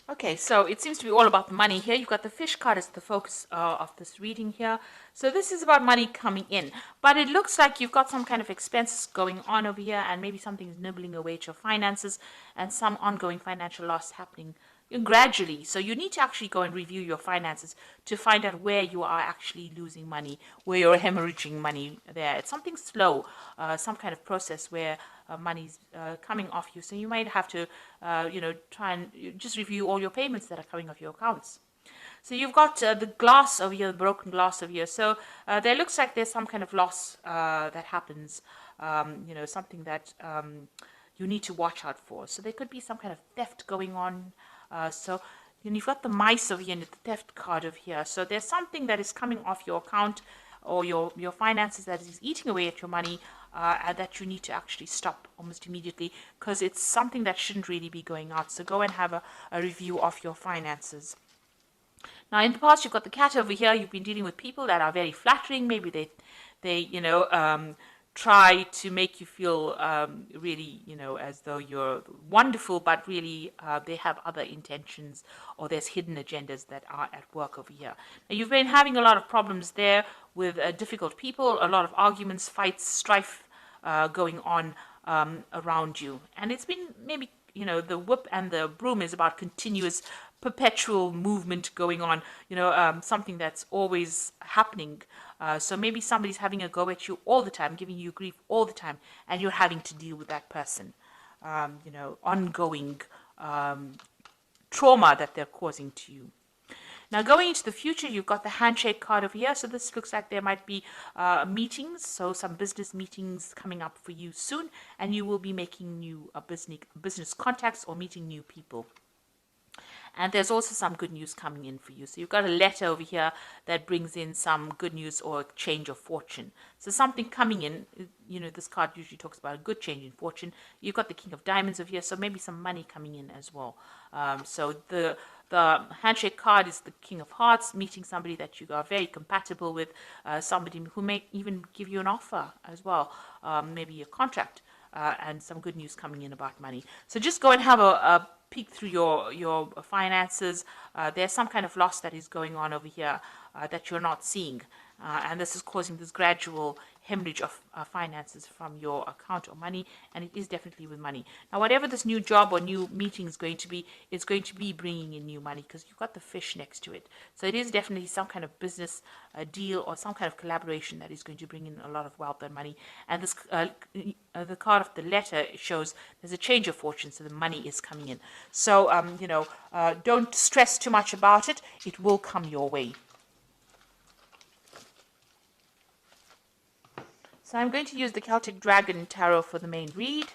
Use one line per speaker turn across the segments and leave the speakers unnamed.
Okay, so it seems to be all about the money here. You've got the fish card as the focus of this reading here. So this is about money coming in. But it looks like you've got some kind of expenses going on over here, and maybe something's nibbling away at your finances and some ongoing financial loss happening gradually. So you need to actually go and review your finances to find out where you are actually losing money, where you're hemorrhaging money there. It's something slow, some kind of process where money's coming off you. So you might have to, try and just review all your payments that are coming off your accounts. So you've got the glass over here, the broken glass over here. So there looks like there's some kind of loss that happens, something that you need to watch out for. So there could be some kind of theft going on. You've got the mice over here and the theft card over here. So there's something that is coming off your account or your finances that is eating away at your money and that you need to actually stop almost immediately because it's something that shouldn't really be going out. So go and have a review of your finances. Now, in the past, you've got the cat over here. You've been dealing with people that are very flattering. Maybe they try to make you feel really, as though you're wonderful, but really they have other intentions or there's hidden agendas that are at work over here. Now, you've been having a lot of problems there with difficult people, a lot of arguments, fights, strife going on around you. And it's been maybe, the whip and the broom is about continuous perpetual movement going on, something that's always happening. So maybe somebody's having a go at you all the time, giving you grief all the time, and you're having to deal with that person. Ongoing trauma that they're causing to you. Now, going into the future, you've got the handshake card over here. So this looks like there might be meetings, so some business meetings coming up for you soon, and you will be making new business contacts or meeting new people. And there's also some good news coming in for you. So you've got a letter over here that brings in some good news or change of fortune. So something coming in, this card usually talks about a good change in fortune. You've got the King of Diamonds over here, so maybe some money coming in as well. So the handshake card is the King of Hearts, meeting somebody that you are very compatible with, somebody who may even give you an offer as well, maybe a contract. And some good news coming in about money. So just go and have a peek through your finances. There's some kind of loss that is going on over here that you're not seeing. And this is causing this gradual hemorrhage of finances from your account or money, and it is definitely with money. Now, whatever this new job or new meeting is going to be, it's going to be bringing in new money because you've got the fish next to it. So it is definitely some kind of business deal or some kind of collaboration that is going to bring in a lot of wealth and money. And this the card of the letter shows there's a change of fortune, so the money is coming in. So, don't stress too much about it. It will come your way. So I'm going to use the Celtic Dragon Tarot for the main read.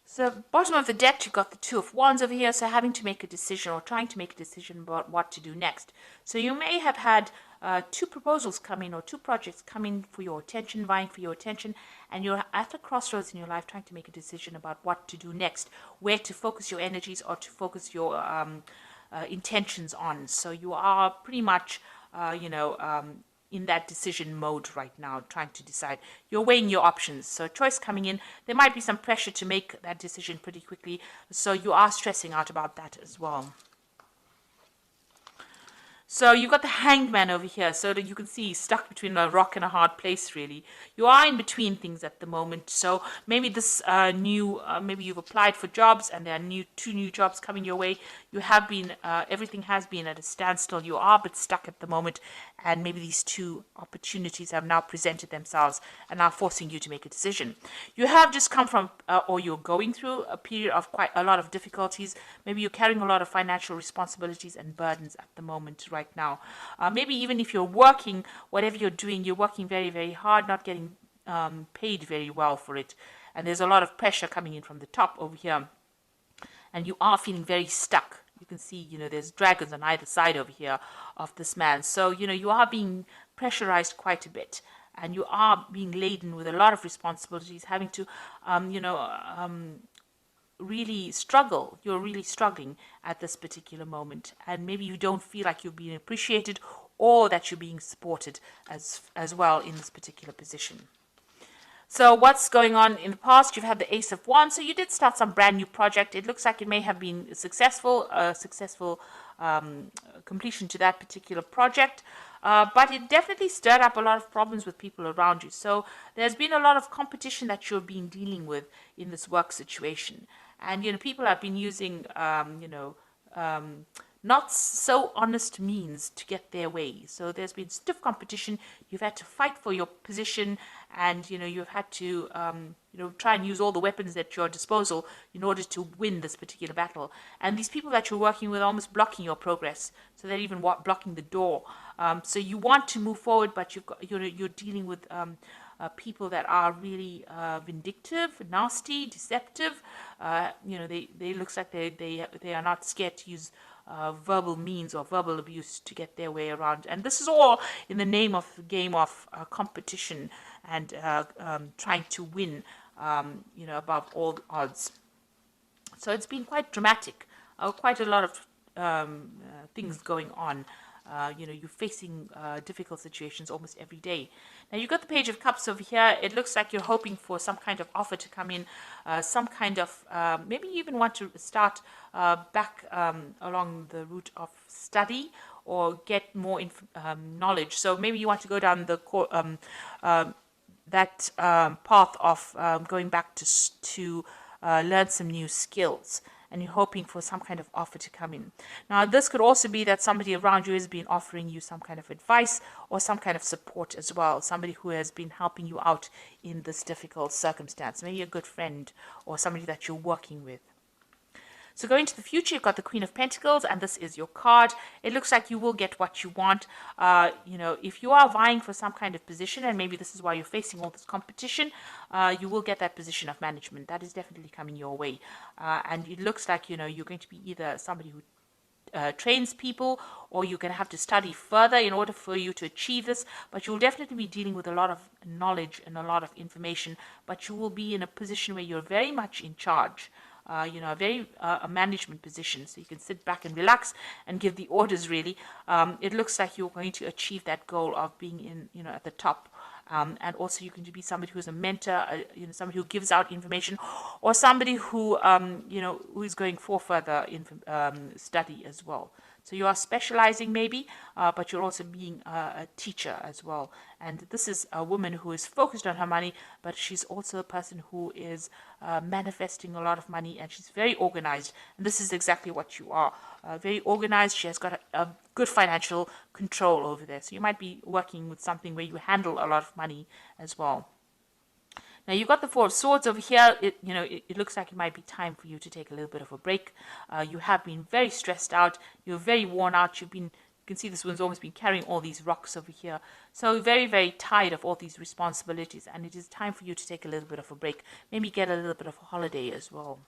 So bottom of the deck, you've got the Two of Wands over here, so having to make a decision or trying to make a decision about what to do next. So you may have had two proposals come in or two projects come in for your attention, vying for your attention, and you're at a crossroads in your life trying to make a decision about what to do next, where to focus your energies or to focus your intentions on. So you are pretty much, in that decision mode right now, trying to decide. You're weighing your options. So choice coming in. There might be some pressure to make that decision pretty quickly. So you are stressing out about that as well. So you've got the Hanged Man over here, so that you can see he's stuck between a rock and a hard place, really. You are in between things at the moment, so maybe this maybe you've applied for jobs and there are two new jobs coming your way. You have been, everything has been at a standstill. You are a bit stuck at the moment, and maybe these two opportunities have now presented themselves and are forcing you to make a decision. You have just come from, or you're going through a period of quite a lot of difficulties. Maybe you're carrying a lot of financial responsibilities and burdens at the moment, right now. Maybe even if you're working, whatever you're doing, you're working very, very hard, not getting paid very well for it. And there's a lot of pressure coming in from the top over here. And you are feeling very stuck. You can see, there's dragons on either side over here of this man. So, you are being pressurized quite a bit. and you are being laden with a lot of responsibilities, having to, really struggle. You're really struggling at this particular moment, and maybe you don't feel like you're being appreciated or that you're being supported as well in this particular position. So what's going on in the past? You've had the Ace of Wands, so you did start some brand new project. It looks like it may have been successful, completion to that particular project. But it definitely stirred up a lot of problems with people around you. So there's been a lot of competition that you're being dealing with in this work situation. And, people have been using, not so honest means to get their way. So there's been stiff competition. You've had to fight for your position, and you've had to try and use all the weapons at your disposal in order to win this particular battle. And these people that you're working with are almost blocking your progress, so they're even blocking the door. So you want to move forward, but you're dealing with people that are really vindictive, nasty, deceptive. They looks like they are not scared to use verbal means or verbal abuse to get their way around. And this is all in the name of the game of competition and trying to win, above all odds. So it's been quite dramatic, quite a lot of things going on. You're facing difficult situations almost every day. Now, you've got the Page of Cups over here. It looks like you're hoping for some kind of offer to come in, some kind of, maybe you even want to start back along the route of study or get more knowledge. So maybe you want to go down the path of going back to learn some new skills, and you're hoping for some kind of offer to come in. Now, this could also be that somebody around you has been offering you some kind of advice or some kind of support as well, somebody who has been helping you out in this difficult circumstance, maybe a good friend or somebody that you're working with. So going to the future, you've got the Queen of Pentacles, and this is your card. It looks like you will get what you want. If you are vying for some kind of position, and maybe this is why you're facing all this competition, you will get that position of management. That is definitely coming your way. And it looks like, you're going to be either somebody who trains people, or you're going to have to study further in order for you to achieve this, but you'll definitely be dealing with a lot of knowledge and a lot of information, but you will be in a position where you're very much in charge. A management position, so you can sit back and relax and give the orders, really. It looks like you're going to achieve that goal of being at the top. And also you're going to be somebody who's a mentor, somebody who gives out information, or somebody who, who is going for further study as well. So you are specializing maybe, but you're also being a teacher as well. And this is a woman who is focused on her money, but she's also a person who is manifesting a lot of money, and she's very organized. And this is exactly what you are. Very organized. She has got a good financial control over there. So you might be working with something where you handle a lot of money as well. Now, you've got the Four of Swords over here. It looks like it might be time for you to take a little bit of a break. You have been very stressed out. You're very worn out. You can see this one's almost been carrying all these rocks over here. So very, very tired of all these responsibilities. And it is time for you to take a little bit of a break. Maybe get a little bit of a holiday as well.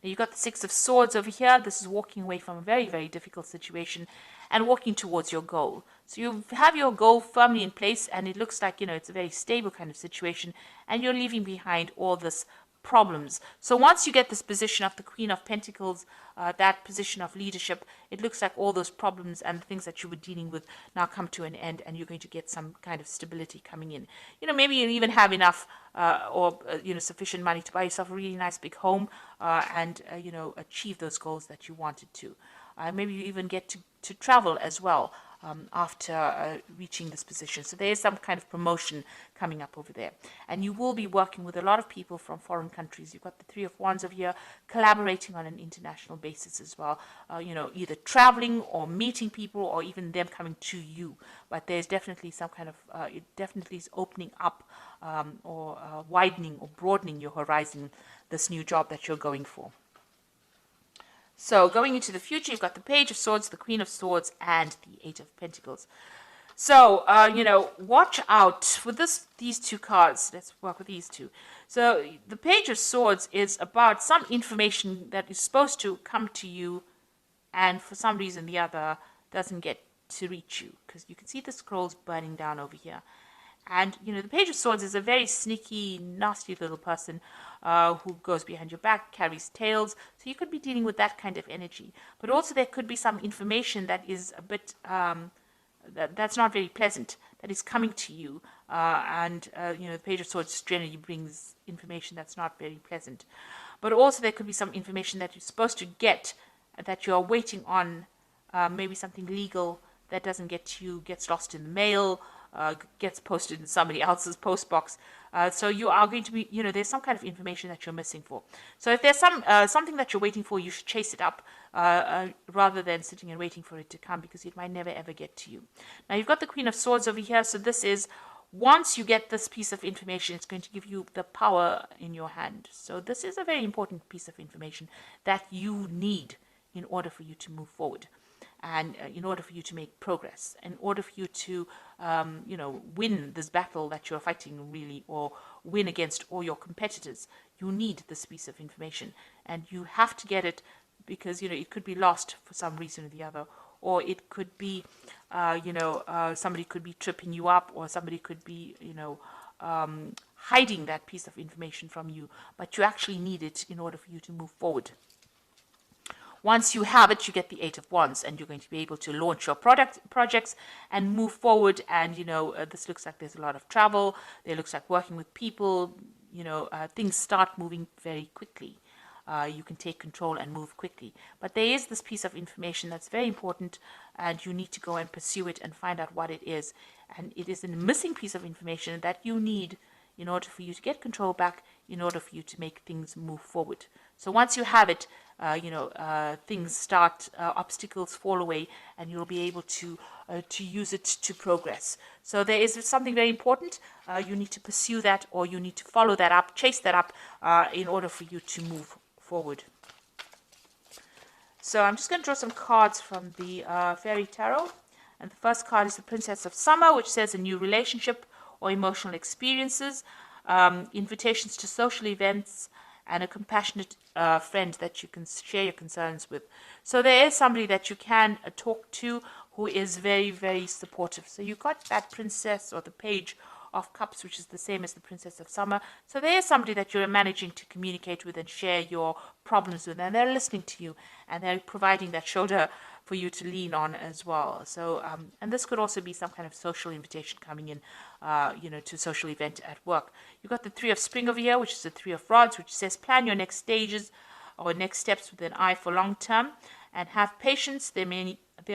Now, you've got the Six of Swords over here. This is walking away from a very, very difficult situation and walking towards your goal. So you have your goal firmly in place, and it looks like, it's a very stable kind of situation, and you're leaving behind all this problems. So once you get this position of the Queen of Pentacles, that position of leadership, it looks like all those problems and the things that you were dealing with now come to an end, and you're going to get some kind of stability coming in. Maybe you even have enough sufficient money to buy yourself a really nice big home, and achieve those goals that you wanted to. Maybe you even get to travel as well after reaching this position. So there is some kind of promotion coming up over there. And you will be working with a lot of people from foreign countries. You've got the Three of Wands over here, collaborating on an international basis as well. Either traveling or meeting people, or even them coming to you. But there's definitely some kind of, it definitely is opening up or widening or broadening your horizon, this new job that you're going for. So going into the future, you've got the Page of Swords, the Queen of Swords, and the Eight of Pentacles. So, watch out for these two cards. Let's work with these two. So the Page of Swords is about some information that is supposed to come to you, and for some reason or the other doesn't get to reach you, because you can see the scrolls burning down over here. And, the Page of Swords is a very sneaky, nasty little person who goes behind your back, carries tales. So you could be dealing with that kind of energy. But also there could be some information that is a bit, that's not very pleasant, that is coming to you. The Page of Swords generally brings information that's not very pleasant. But also there could be some information that you're supposed to get, that you're waiting on, maybe something legal that doesn't get to you, gets lost in the mail, gets posted in somebody else's post box. So you are going to be, there's some kind of information that you're missing for. So if there's something that you're waiting for, you should chase it up rather than sitting and waiting for it to come, because it might never ever get to you. Now you've got the Queen of Swords over here. So this is, once you get this piece of information, it's going to give you the power in your hand. So this is a very important piece of information that you need in order for you to move forward. And in order for you to make progress, in order for you to, win this battle that you're fighting, really, or win against all your competitors, you need this piece of information. And you have to get it, because, it could be lost for some reason or the other. Or it could be, somebody could be tripping you up, or somebody could be, hiding that piece of information from you. But you actually need it in order for you to move forward. Once you have it, you get the Eight of Wands, and you're going to be able to launch your projects and move forward. And, this looks like there's a lot of travel. It looks like working with people. Things start moving very quickly. You can take control and move quickly. But there is this piece of information that's very important, and you need to go and pursue it and find out what it is. And it is a missing piece of information that you need in order for you to get control back, in order for you to make things move forward. So once you have it, things start, obstacles fall away, and you'll be able to use it to progress. So there is something very important. You need to pursue that, or you need to follow that up, chase that up, in order for you to move forward. So I'm just going to draw some cards from the Fairy Tarot. And the first card is the Princess of Summer, which says a new relationship or emotional experiences, invitations to social events, and a compassionate friend that you can share your concerns with. So there is somebody that you can talk to who is very, very supportive. So you got that Princess, or the Page of Cups, which is the same as the Princess of Summer. So there is somebody that you're managing to communicate with and share your problems with, and they're listening to you, and they're providing that shoulder for you to lean on as well. So, and this could also be some kind of social invitation coming in, to a social event at work. You've got the Three of Spring over here, which is the Three of Rods, which says plan your next stages or next steps with an eye for long term, and have patience. There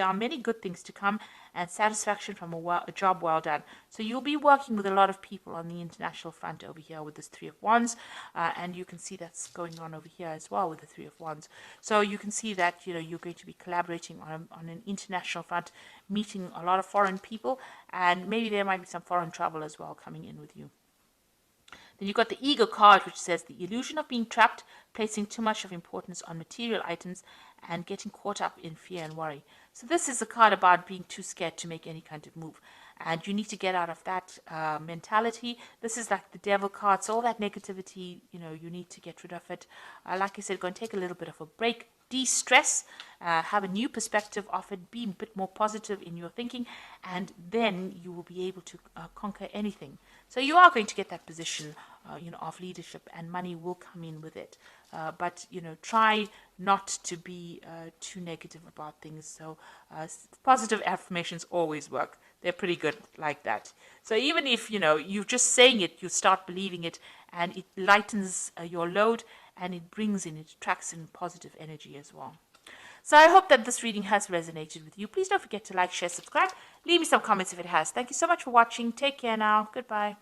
are many good things to come, and satisfaction from a job well done. So you'll be working with a lot of people on the international front over here with this Three of Wands, and you can see that's going on over here as well with the Three of Wands. So you can see that you're going to be collaborating on an international front, meeting a lot of foreign people, and maybe there might be some foreign travel as well coming in with you. Then you've got the Ego card, which says the illusion of being trapped, placing too much of importance on material items, and getting caught up in fear and worry. So this is a card about being too scared to make any kind of move. And you need to get out of that mentality. This is like the Devil card. So all that negativity, you need to get rid of it. Like I said, go and take a little bit of a break. De-stress, have a new perspective of it, be a bit more positive in your thinking, and then you will be able to conquer anything. So you are going to get that position, of leadership, and money will come in with it. But try not to be too negative about things. So positive affirmations always work. They're pretty good like that. So even if you're just saying it, you start believing it, and it lightens your load, and it attracts in positive energy as well. So I hope that this reading has resonated with you. Please don't forget to like, share, subscribe. Leave me some comments if it has. Thank you so much for watching. Take care now. Goodbye.